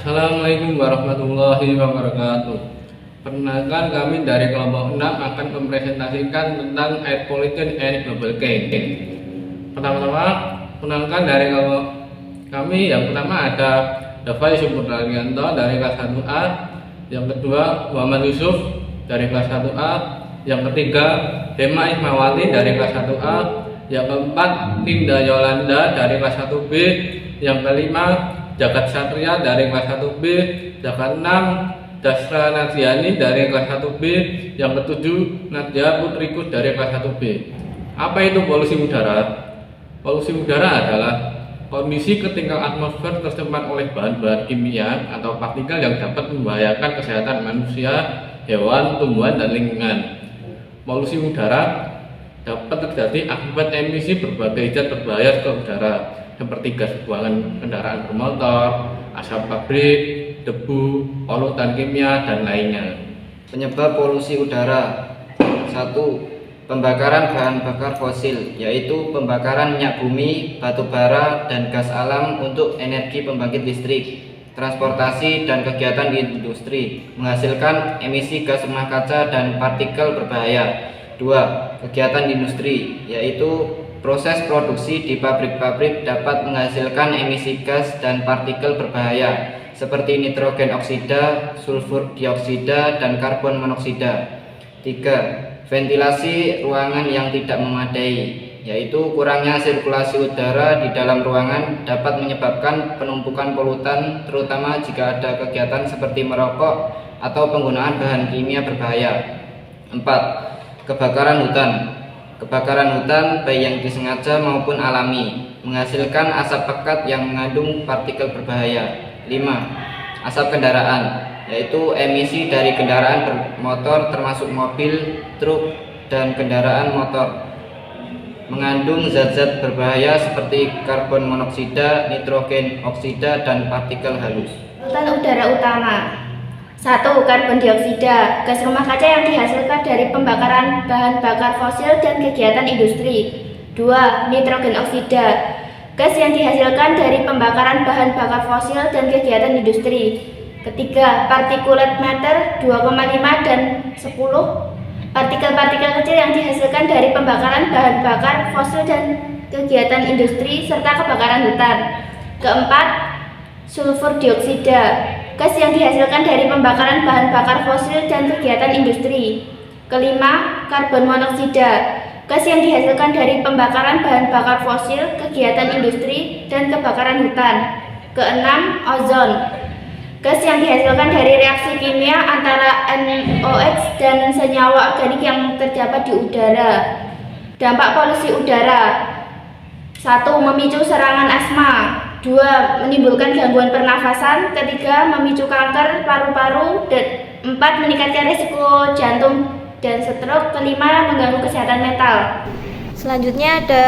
Assalamualaikum warahmatullahi wabarakatuh. Perkenalkan, kami dari kelompok 6 akan mempresentasikan tentang air pollution and global change. Pertama-tama, perkenalkan dari kelompok kami. Yang pertama ada Dafai Supudralianto dari kelas 1A. Yang kedua Muhammad Yusuf dari kelas 1A. Yang ketiga Hema Ismawati dari kelas 1A. Yang keempat Linda Yolanda dari kelas 1B. Yang kelima Jagat Satria dari kelas 1B. Yang keenam Dasra Nadziani dari kelas 1B. Yang ketujuh Nadia Putrikus dari kelas 1B. Apa itu polusi udara? Polusi udara adalah kondisi ketika atmosfer tercemar oleh bahan-bahan kimia atau partikel yang dapat membahayakan kesehatan manusia, hewan, tumbuhan, dan lingkungan. Polusi udara dapat terjadi akibat emisi berbagai zat berbahaya ke udara, seperti gas buangan kendaraan bermotor, asap pabrik, debu, polutan kimia, dan lainnya. Penyebab polusi udara: 1. Pembakaran bahan bakar fosil, yaitu pembakaran minyak bumi, batu bara, dan gas alam untuk energi pembangkit listrik. Transportasi dan kegiatan di industri menghasilkan emisi gas rumah kaca dan partikel berbahaya. 2. Kegiatan di industri, yaitu proses produksi di pabrik-pabrik dapat menghasilkan emisi gas dan partikel berbahaya seperti nitrogen oksida, sulfur dioksida, dan karbon monoksida. 3. Ventilasi ruangan yang tidak memadai, yaitu kurangnya sirkulasi udara di dalam ruangan dapat menyebabkan penumpukan polutan, terutama jika ada kegiatan seperti merokok atau penggunaan bahan kimia berbahaya. 4. Kebakaran hutan. Kebakaran hutan baik yang disengaja maupun alami menghasilkan asap pekat yang mengandung partikel berbahaya. 5. Asap kendaraan, yaitu emisi dari kendaraan bermotor termasuk mobil, truk, dan kendaraan motor mengandung zat-zat berbahaya seperti karbon monoksida, nitrogen oksida, dan partikel halus. Polutan udara utama: 1. Karbon dioksida, gas rumah kaca yang dihasilkan dari pembakaran bahan bakar fosil dan kegiatan industri. 2. Nitrogen oksida, gas yang dihasilkan dari pembakaran bahan bakar fosil dan kegiatan industri. 3. Particulate matter 2,5 dan 10, partikel-partikel kecil yang dihasilkan dari pembakaran bahan bakar fosil dan kegiatan industri serta kebakaran hutan. 4. Sulfur dioksida, gas yang dihasilkan dari pembakaran bahan bakar fosil dan kegiatan industri. 5. Karbon monoksida, gas yang dihasilkan dari pembakaran bahan bakar fosil, kegiatan industri, dan kebakaran hutan. 6. Ozon, gas yang dihasilkan dari reaksi kimia antara NOx dan senyawa organik yang terdapat di udara. Dampak polusi udara: 1. Memicu serangan asma. 2. Menimbulkan gangguan pernafasan. 3. Memicu kanker paru-paru. 4. Meningkatkan risiko jantung dan stroke. 5. Mengganggu kesehatan mental. Selanjutnya ada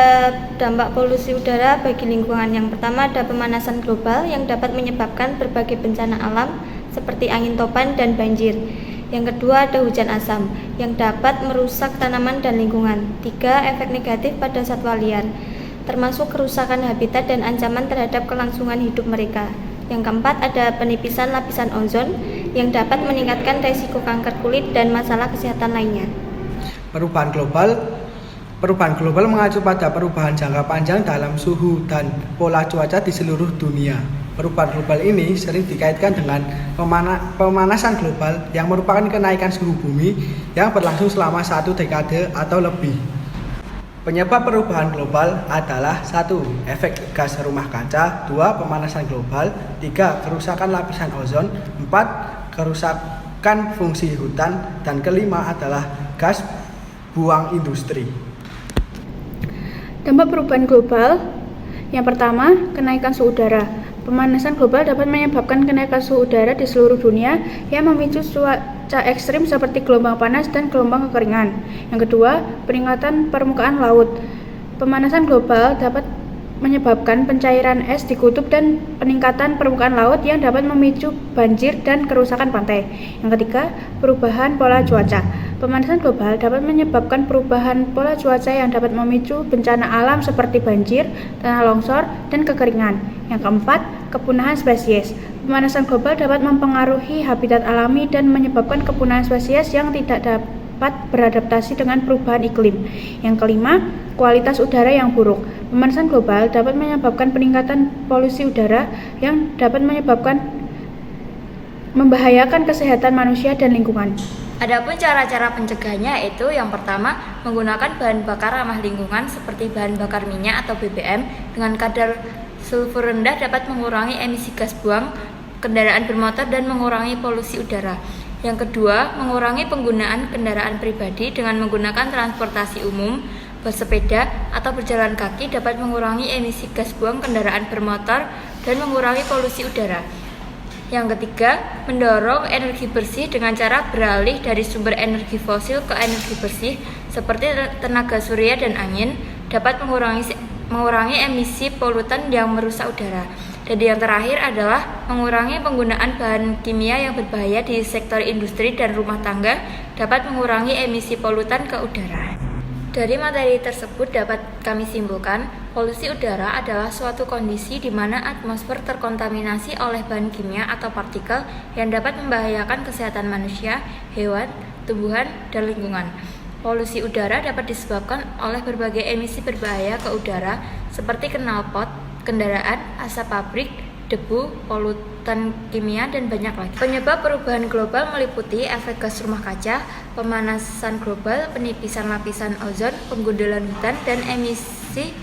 dampak polusi udara bagi lingkungan. Yang pertama ada pemanasan global yang dapat menyebabkan berbagai bencana alam seperti angin topan dan banjir. Yang kedua ada hujan asam yang dapat merusak tanaman dan lingkungan. 3. Efek negatif pada satwa liar, termasuk kerusakan habitat dan ancaman terhadap kelangsungan hidup mereka. Yang keempat ada penipisan lapisan ozon yang dapat meningkatkan resiko kanker kulit dan masalah kesehatan lainnya. Perubahan global mengacu pada perubahan jangka panjang dalam suhu dan pola cuaca di seluruh dunia. Perubahan global ini sering dikaitkan dengan pemanasan global yang merupakan kenaikan suhu bumi yang berlangsung selama 1 dekade atau lebih. Penyebab perubahan global adalah 1. Efek gas rumah kaca. 2. Pemanasan global. 3. Kerusakan lapisan ozon. 4. Kerusakan fungsi hutan. Dan kelima adalah gas buang industri. Dampak perubahan global: yang pertama, kenaikan suhu udara. Pemanasan global dapat menyebabkan kenaikan suhu udara di seluruh dunia yang memicu cuaca ekstrim seperti gelombang panas dan gelombang kekeringan. Yang kedua, peningkatan permukaan laut. Pemanasan global dapat menyebabkan pencairan es di kutub dan peningkatan permukaan laut yang dapat memicu banjir dan kerusakan pantai. Yang ketiga, perubahan pola cuaca. Pemanasan global dapat menyebabkan perubahan pola cuaca yang dapat memicu bencana alam seperti banjir, tanah longsor, dan kekeringan. Yang keempat, kepunahan spesies. Pemanasan global dapat mempengaruhi habitat alami dan menyebabkan kepunahan spesies yang tidak dapat beradaptasi dengan perubahan iklim. Yang kelima, kualitas udara yang buruk. Pemanasan global dapat menyebabkan peningkatan polusi udara yang dapat membahayakan kesehatan manusia dan lingkungan. Adapun cara-cara pencegahannya yaitu yang pertama, menggunakan bahan bakar ramah lingkungan seperti bahan bakar minyak atau BBM dengan kadar sulfur rendah dapat mengurangi emisi gas buang kendaraan bermotor dan mengurangi polusi udara. Yang kedua, mengurangi penggunaan kendaraan pribadi dengan menggunakan transportasi umum, bersepeda, atau berjalan kaki dapat mengurangi emisi gas buang kendaraan bermotor dan mengurangi polusi udara. Yang ketiga, mendorong energi bersih dengan cara beralih dari sumber energi fosil ke energi bersih seperti tenaga surya dan angin dapat mengurangi emisi polutan yang merusak udara. Dan yang terakhir adalah mengurangi penggunaan bahan kimia yang berbahaya di sektor industri dan rumah tangga dapat mengurangi emisi polutan ke udara. Dari materi tersebut dapat kami simpulkan, polusi udara adalah suatu kondisi di mana atmosfer terkontaminasi oleh bahan kimia atau partikel yang dapat membahayakan kesehatan manusia, hewan, tumbuhan, dan lingkungan. Polusi udara dapat disebabkan oleh berbagai emisi berbahaya ke udara seperti knalpot, kendaraan, asap pabrik, debu, polutan kimia, dan banyak lagi. Penyebab perubahan global meliputi efek gas rumah kaca, pemanasan global, penipisan lapisan ozon, penggundulan hutan, dan emisi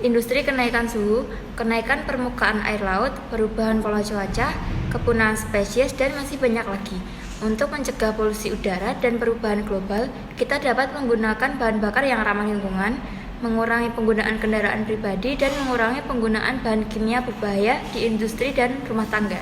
industri, kenaikan suhu, kenaikan permukaan air laut, perubahan pola cuaca, kepunahan spesies, dan masih banyak lagi. Untuk mencegah polusi udara dan perubahan global, kita dapat menggunakan bahan bakar yang ramah lingkungan, mengurangi penggunaan kendaraan pribadi, dan mengurangi penggunaan bahan kimia berbahaya di industri dan rumah tangga.